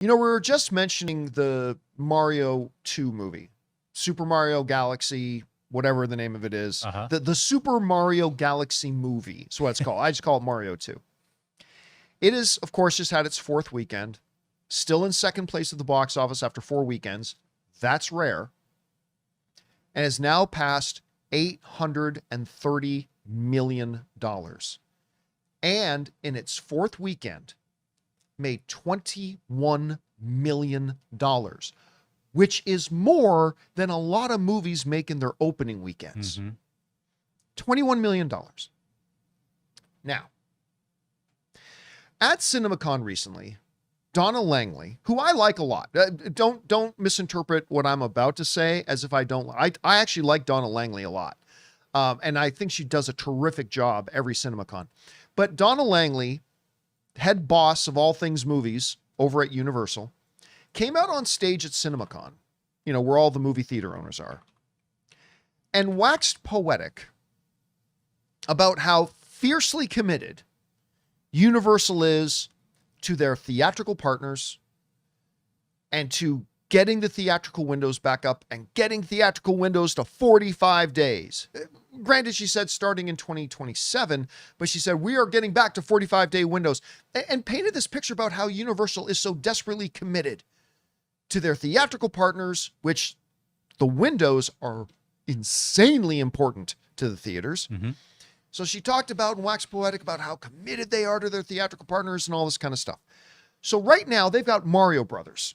You know, we were just mentioning the Mario 2 movie, Super Mario Galaxy, whatever the name of it is. The Super Mario Galaxy movie is what it's called. I just call it Mario 2. It is, of course, just had its fourth weekend. Still in second place at the box office after 4 weekends. That's rare. And has now passed $830 million. And in its fourth weekend, made $21 million, which is more than a lot of movies make in their opening weekends. $21 million. Now, at CinemaCon recently, Donna Langley, who I like a lot. Don't misinterpret what I'm about to say as if I don't. I actually like Donna Langley a lot. And I think she does a terrific job every CinemaCon. But Donna Langley, head boss of all things movies over at Universal, came out on stage at CinemaCon, you know, where all the movie theater owners are, and waxed poetic about how fiercely committed Universal is to their theatrical partners and to getting the theatrical windows back up and getting theatrical windows to 45 days. Granted, she said starting in 2027, but she said we are getting back to 45-day windows and painted this picture about how Universal is so desperately committed to their theatrical partners, which the windows are insanely important to the theaters. So she talked about and waxed poetic about how committed they are to their theatrical partners and all this kind of stuff. So right now they've got Mario Brothers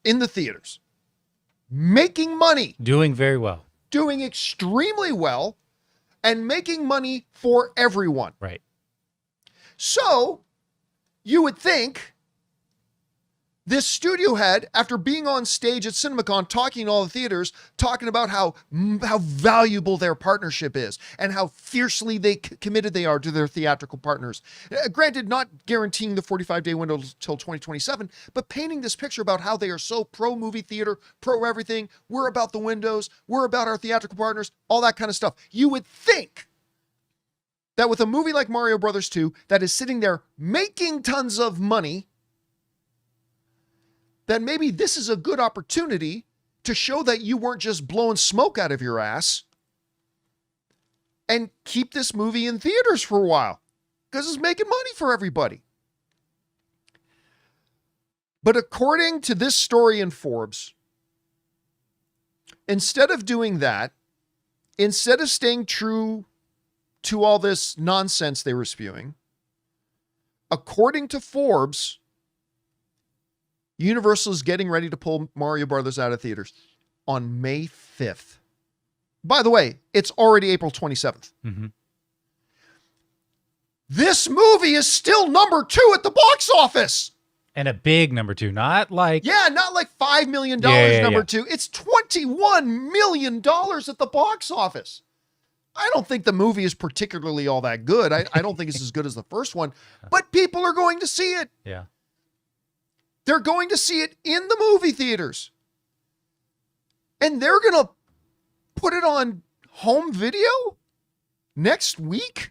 in the theaters, making money. Doing very well. Doing extremely well and making money for everyone. Right. So you would think this studio head, after being on stage at CinemaCon, talking to all the theaters, talking about how valuable their partnership is and how fiercely committed they are to their theatrical partners. Granted, not guaranteeing the 45-day window till 2027, but painting this picture about how they are so pro-movie theater, pro-everything. We're about the windows. We're about our theatrical partners, all that kind of stuff. You would think that with a movie like Mario Brothers 2 that is sitting there making tons of money, then maybe this is a good opportunity to show that you weren't just blowing smoke out of your ass and keep this movie in theaters for a while because it's making money for everybody. But according to this story in Forbes, instead of doing that, instead of staying true to all this nonsense they were spewing, according to Forbes, Universal is getting ready to pull Mario Brothers out of theaters on May 5th. By the way, it's already April 27th. This movie is still number 2 at the box office. And a big number 2, not like... Yeah, not like $5 million number 2. It's $21 million at the box office. I don't think the movie is particularly all that good. I don't think it's as good as the first one, but people are going to see it. Yeah. They're going to see it in the movie theaters. And they're going to put it on home video next week?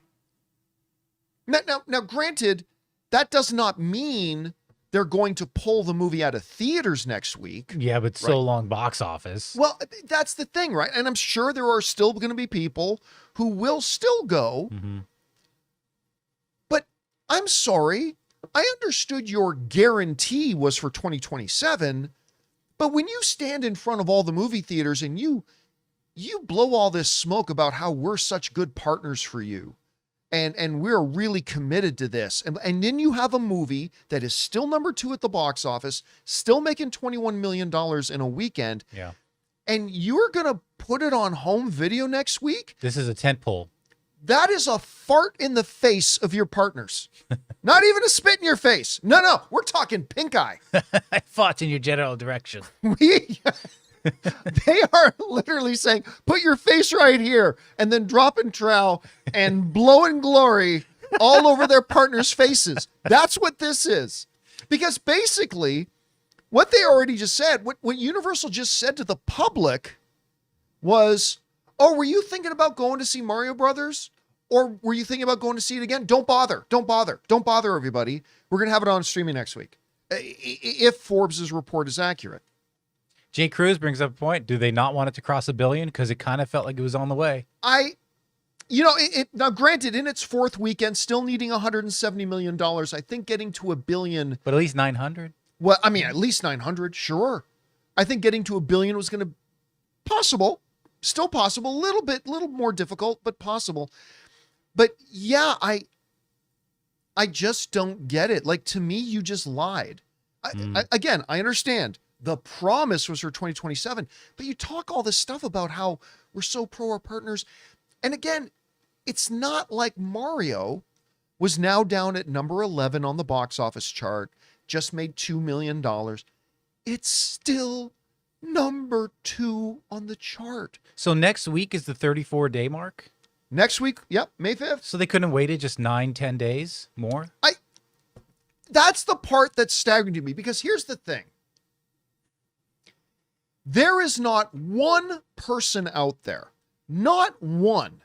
Now, granted, that does not mean they're going to pull the movie out of theaters next week. Yeah, but so long box office. Well, that's the thing, right? And I'm sure there are still going to be people who will still go. But I'm sorry. I understood your guarantee was for 2027, but when you stand in front of all the movie theaters and you blow all this smoke about how we're such good partners for you and we're really committed to this, and then you have a movie that is still number 2 at the box office, still making $21 million in a weekend, and you're going to put it on home video next week? This is a tentpole. That is a fart in the face of your partners. Not even a spit in your face. No, we're talking pink eye. I fought in your general direction. They are literally saying, put your face right here, and then dropping trowel and blowing glory all over their partners' faces. That's what this is. Because basically, what they already just said, what Universal just said to the public was, oh, were you thinking about going to see Mario Brothers? Or were you thinking about going to see it again? Don't bother. Don't bother, everybody. We're going to have it on streaming next week. if Forbes' report is accurate. Jay Cruz brings up a point. Do they not want it to cross $1 billion? Because it kind of felt like it was on the way. Now granted, in its fourth weekend, still needing $170 million, I think getting to $1 billion. But at least 900. Well, I mean, at least 900, sure. I think getting to $1 billion was going to still possible, a little more difficult, but possible. But yeah, I just don't get it. Like, to me, you just lied. Again, I understand the promise was for 2027, but you talk all this stuff about how we're so pro our partners. And again, it's not like Mario was now down at number 11 on the box office chart, just made $2 million. It's still number 2 on the chart. So next week is the 34-day mark? Next week, yep, May 5th. So they couldn't have waited just 9-10 days more? That's the part that's staggering to me, because here's the thing. There is not one person out there, not one,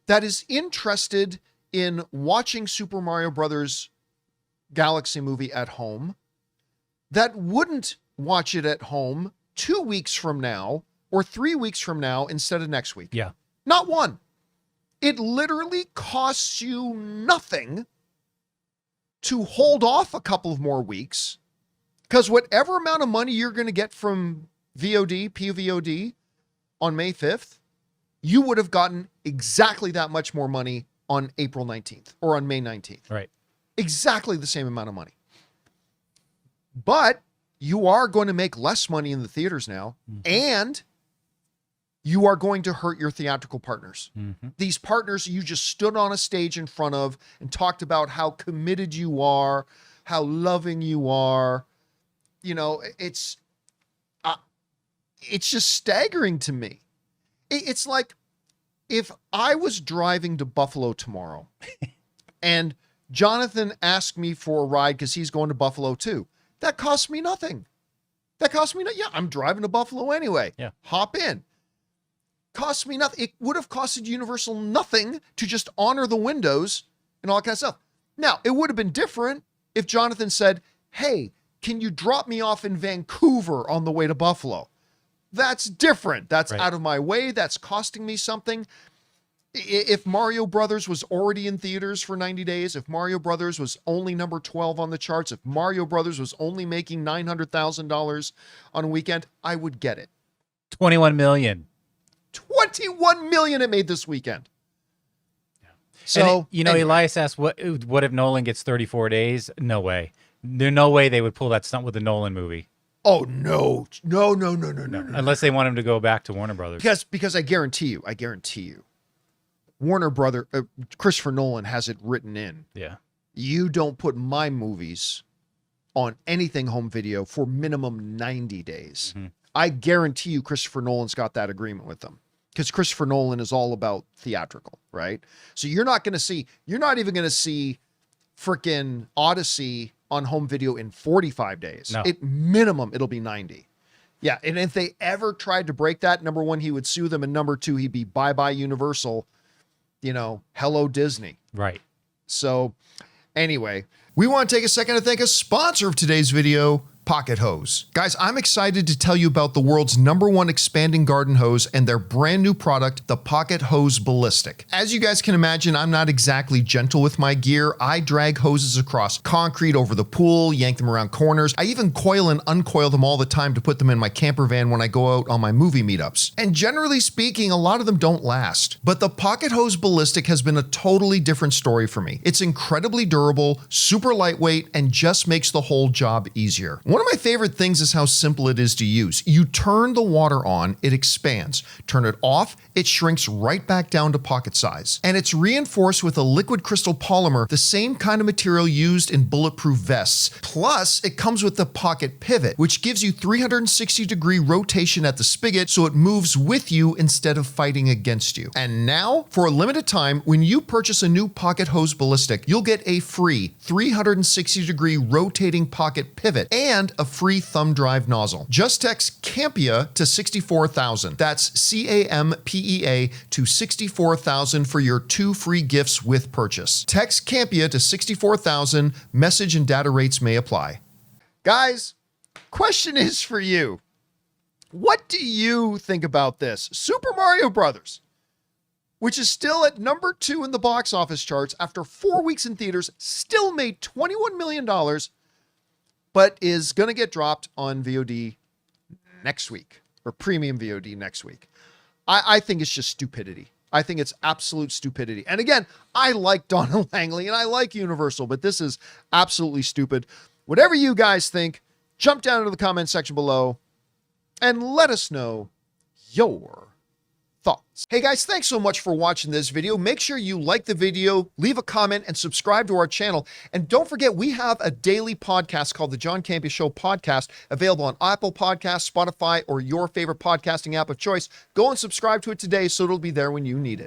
that is interested in watching Super Mario Brothers Galaxy movie at home that wouldn't watch it at home 2 weeks from now or 3 weeks from now instead of next week. Yeah. Not one. It literally costs you nothing to hold off a couple of more weeks, because whatever amount of money you're going to get from PVOD on May 5th, you would have gotten exactly that much more money on April 19th or on May 19th. Right. Exactly the same amount of money. But you are going to make less money in the theaters now, and you are going to hurt your theatrical partners. These partners you just stood on a stage in front of and talked about how committed you are, how loving you are. You know, it's just staggering to me. It's like if I was driving to Buffalo tomorrow and Jonathan asked me for a ride because he's going to Buffalo too. That costs me nothing. Yeah, I'm driving to Buffalo anyway. Yeah. Hop in. Costs me nothing. It would have costed Universal nothing to just honor the windows and all that kind of stuff. Now, it would have been different if Jonathan said, hey, can you drop me off in Vancouver on the way to Buffalo? That's different. That's right. Out of my way. That's costing me something. If Mario Brothers was already in theaters for 90 days, if Mario Brothers was only number 12 on the charts, if Mario Brothers was only making $900,000 on a weekend, I would get it. 21 million. 21 million it made this weekend. Yeah. So, anyway. Elias asked, what if Nolan gets 34 days? No way. There's no way they would pull that stunt with the Nolan movie. Oh, no. No. Unless they want him to go back to Warner Brothers. Because I guarantee you, Christopher Nolan has it written in. Yeah. You don't put my movies on anything home video for minimum 90 days. I guarantee you Christopher Nolan's got that agreement with them, because Christopher Nolan is all about theatrical, right? So you're not even going to see freaking Odyssey on home video in 45 days. No. Minimum, it'll be 90. Yeah, and if they ever tried to break that, number one, he would sue them, and number two, he'd be bye-bye Universal, hello Disney. Right. So anyway, we want to take a second to thank a sponsor of today's video, Pocket Hose. Guys, I'm excited to tell you about the world's #1 expanding garden hose and their brand new product, the Pocket Hose Ballistic. As you guys can imagine, I'm not exactly gentle with my gear. I drag hoses across concrete over the pool, yank them around corners. I even coil and uncoil them all the time to put them in my camper van when I go out on my movie meetups. And generally speaking, a lot of them don't last. But the Pocket Hose Ballistic has been a totally different story for me. It's incredibly durable, super lightweight, and just makes the whole job easier. One of my favorite things is how simple it is to use. You turn the water on, it expands. Turn it off, it shrinks right back down to pocket size. And it's reinforced with a liquid crystal polymer, the same kind of material used in bulletproof vests. Plus, it comes with the pocket pivot, which gives you 360-degree rotation at the spigot, so it moves with you instead of fighting against you. And now, for a limited time, when you purchase a new Pocket Hose Ballistic, you'll get a free 360-degree rotating pocket pivot and and a free thumb drive nozzle. Just text Campea to 64,000. That's CAMPEA to 64,000 for your 2 free gifts with purchase. Text Campea to 64,000. Message and data rates may apply. Guys, question is for you. What do you think about this? Super Mario Brothers, which is still at number 2 in the box office charts after 4 weeks in theaters, still made $21 million, but is going to get dropped on VOD next week, or premium VOD next week. I think it's just stupidity. I think it's absolute stupidity. And again, I like Donna Langley and I like Universal, but this is absolutely stupid. Whatever you guys think, jump down into the comment section below and let us know your thoughts. Hey guys, thanks so much for watching this video. Make sure you like the video, leave a comment, and subscribe to our channel. And don't forget, we have a daily podcast called The John Campea Show Podcast, available on Apple Podcasts, Spotify, or your favorite podcasting app of choice. Go and subscribe to it today so it'll be there when you need it.